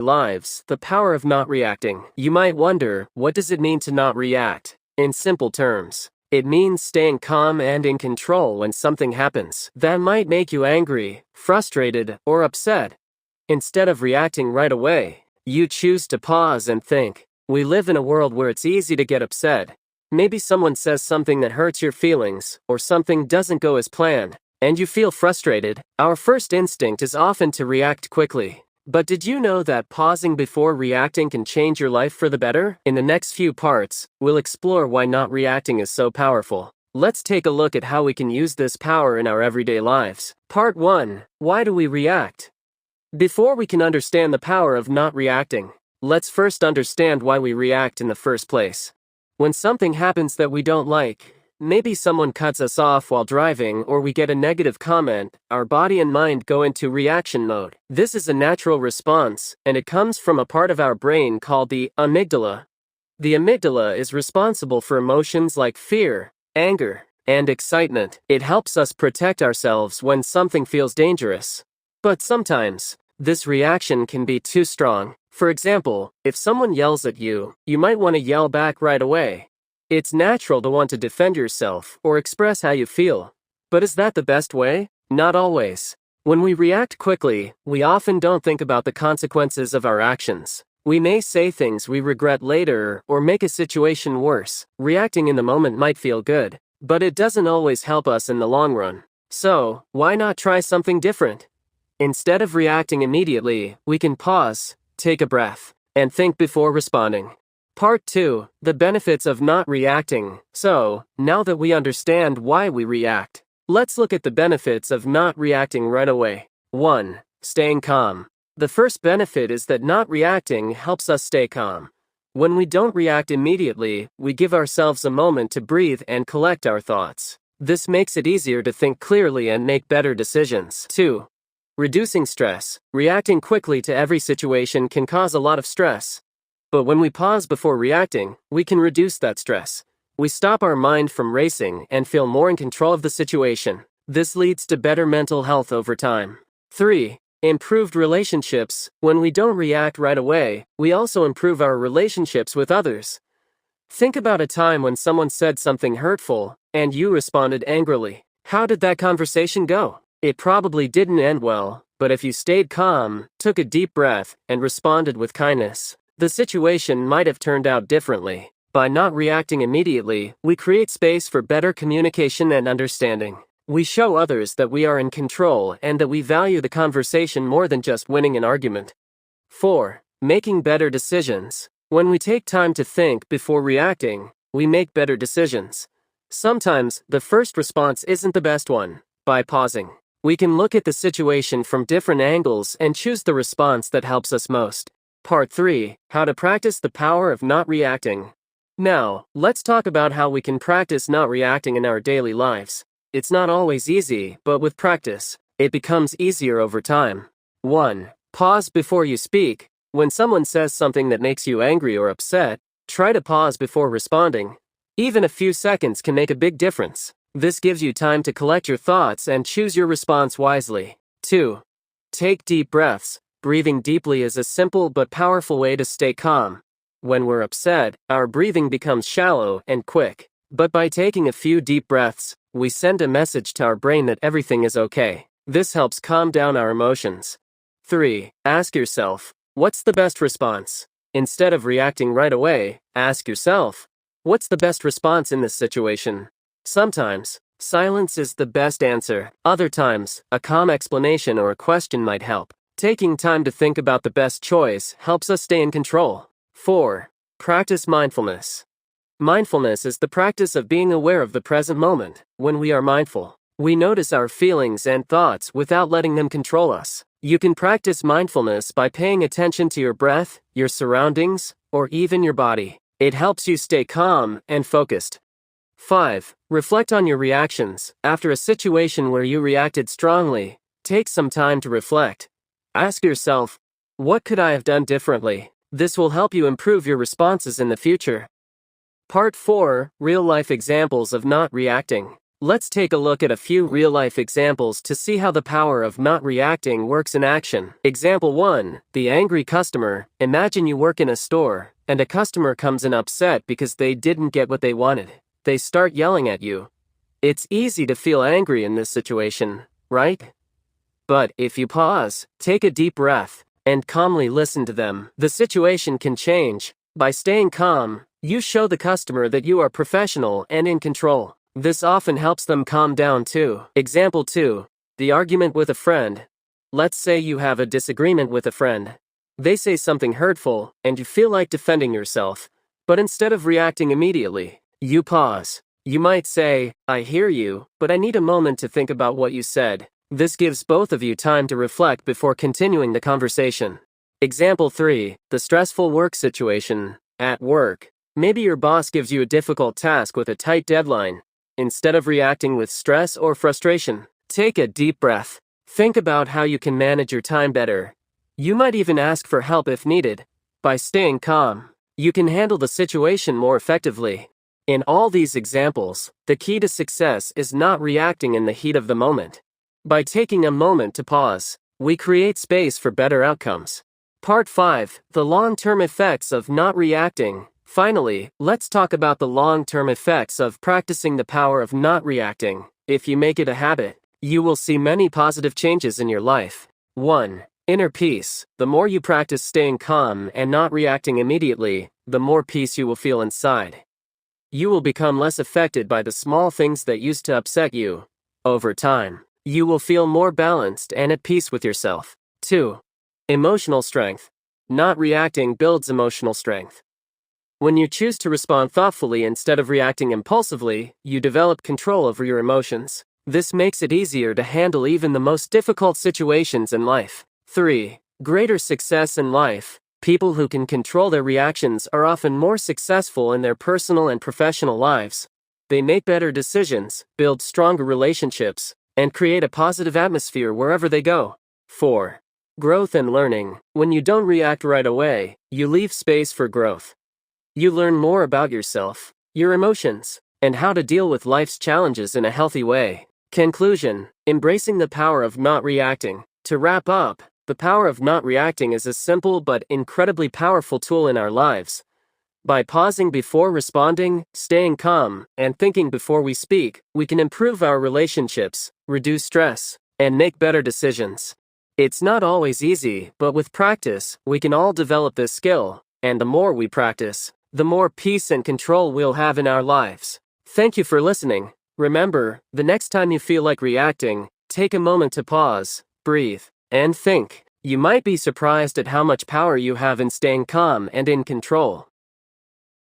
lives, the power of not reacting. You might wonder, what does it mean to not react? In simple terms, it means staying calm and in control when something happens that might make you angry, frustrated, or upset. Instead of reacting right away, you choose to pause and think. We live in a world where it's easy to get upset. Maybe someone says something that hurts your feelings, or something doesn't go as planned, and you feel frustrated. Our first instinct is often to react quickly. But did you know that pausing before reacting can change your life for the better? In the next few parts, we'll explore why not reacting is so powerful. Let's take a look at how we can use this power in our everyday lives. Part 1. Why do we react? Before we can understand the power of not reacting, let's first understand why we react in the first place. When something happens that we don't like, maybe someone cuts us off while driving or we get a negative comment, our body and mind go into reaction mode. This is a natural response, and it comes from a part of our brain called the amygdala. The amygdala is responsible for emotions like fear, anger, and excitement. It helps us protect ourselves when something feels dangerous. But sometimes, this reaction can be too strong. For example, if someone yells at you, you might want to yell back right away. It's natural to want to defend yourself or express how you feel. But is that the best way? Not always. When we react quickly, we often don't think about the consequences of our actions. We may say things we regret later or make a situation worse. Reacting in the moment might feel good, but it doesn't always help us in the long run. So, why not try something different? Instead of reacting immediately, we can pause, take a breath, and think before responding. Part 2. The benefits of not reacting. So, now that we understand why we react, let's look at the benefits of not reacting right away. 1. Staying calm. The first benefit is that not reacting helps us stay calm. When we don't react immediately, we give ourselves a moment to breathe and collect our thoughts. This makes it easier to think clearly and make better decisions. 2. Reducing stress. Reacting quickly to every situation can cause a lot of stress. But when we pause before reacting, we can reduce that stress. We stop our mind from racing and feel more in control of the situation. This leads to better mental health over time. 3. Improved relationships. When we don't react right away, we also improve our relationships with others. Think about a time when someone said something hurtful, and you responded angrily. How did that conversation go? It probably didn't end well, but if you stayed calm, took a deep breath, and responded with kindness, the situation might have turned out differently. By not reacting immediately, we create space for better communication and understanding. We show others that we are in control and that we value the conversation more than just winning an argument. 4. Making better decisions. When we take time to think before reacting, we make better decisions. Sometimes, the first response isn't the best one. By pausing, we can look at the situation from different angles and choose the response that helps us most. Part 3. How to practice the power of not reacting. Now, let's talk about how we can practice not reacting in our daily lives. It's not always easy, but with practice, it becomes easier over time. 1. Pause before you speak. When someone says something that makes you angry or upset, try to pause before responding. Even a few seconds can make a big difference. This gives you time to collect your thoughts and choose your response wisely. 2. Take deep breaths. Breathing deeply is a simple but powerful way to stay calm. When we're upset, our breathing becomes shallow and quick. But by taking a few deep breaths, we send a message to our brain that everything is okay. This helps calm down our emotions. 3. Ask yourself, what's the best response? Instead of reacting right away, ask yourself, what's the best response in this situation? Sometimes, silence is the best answer. Other times, a calm explanation or a question might help. Taking time to think about the best choice helps us stay in control. 4. Practice mindfulness. Mindfulness is the practice of being aware of the present moment. When we are mindful, we notice our feelings and thoughts without letting them control us. You can practice mindfulness by paying attention to your breath, your surroundings, or even your body. It helps you stay calm and focused. 5. Reflect on your reactions. After a situation where you reacted strongly, take some time to reflect. Ask yourself, what could I have done differently? This will help you improve your responses in the future. Part 4. Real-life examples of not reacting. Let's take a look at a few real-life examples to see how the power of not reacting works in action. Example 1. The angry customer. Imagine you work in a store, and a customer comes in upset because they didn't get what they wanted. They start yelling at you. It's easy to feel angry in this situation, right? But if you pause, take a deep breath, and calmly listen to them, the situation can change. By staying calm, you show the customer that you are professional and in control. This often helps them calm down too. Example 2. The argument with a friend. Let's say you have a disagreement with a friend. They say something hurtful, and you feel like defending yourself. But instead of reacting immediately, you pause. You might say, "I hear you, but I need a moment to think about what you said." This gives both of you time to reflect before continuing the conversation. Example 3. The stressful work situation. At work, maybe your boss gives you a difficult task with a tight deadline. Instead of reacting with stress or frustration, take a deep breath. Think about how you can manage your time better. You might even ask for help if needed. By staying calm, you can handle the situation more effectively. In all these examples, the key to success is not reacting in the heat of the moment. By taking a moment to pause, we create space for better outcomes. Part 5. The long-term effects of not reacting. Finally, let's talk about the long-term effects of practicing the power of not reacting. If you make it a habit, you will see many positive changes in your life. 1. Inner peace. The more you practice staying calm and not reacting immediately, the more peace you will feel inside. You will become less affected by the small things that used to upset you. Over time, you will feel more balanced and at peace with yourself. 2. Emotional strength. Not reacting builds emotional strength. When you choose to respond thoughtfully instead of reacting impulsively, you develop control over your emotions. This makes it easier to handle even the most difficult situations in life. 3. Greater success in life. People who can control their reactions are often more successful in their personal and professional lives. They make better decisions, build stronger relationships, and create a positive atmosphere wherever they go. 4. Growth and learning. When you don't react right away, you leave space for growth. You learn more about yourself, your emotions, and how to deal with life's challenges in a healthy way. Conclusion. Embracing the power of not reacting. To wrap up, the power of not reacting is a simple but incredibly powerful tool in our lives. By pausing before responding, staying calm, and thinking before we speak, we can improve our relationships, reduce stress, and make better decisions. It's not always easy, but with practice, we can all develop this skill, and the more we practice, the more peace and control we'll have in our lives. Thank you for listening. Remember, the next time you feel like reacting, take a moment to pause, breathe, and think. You might be surprised at how much power you have in staying calm and in control.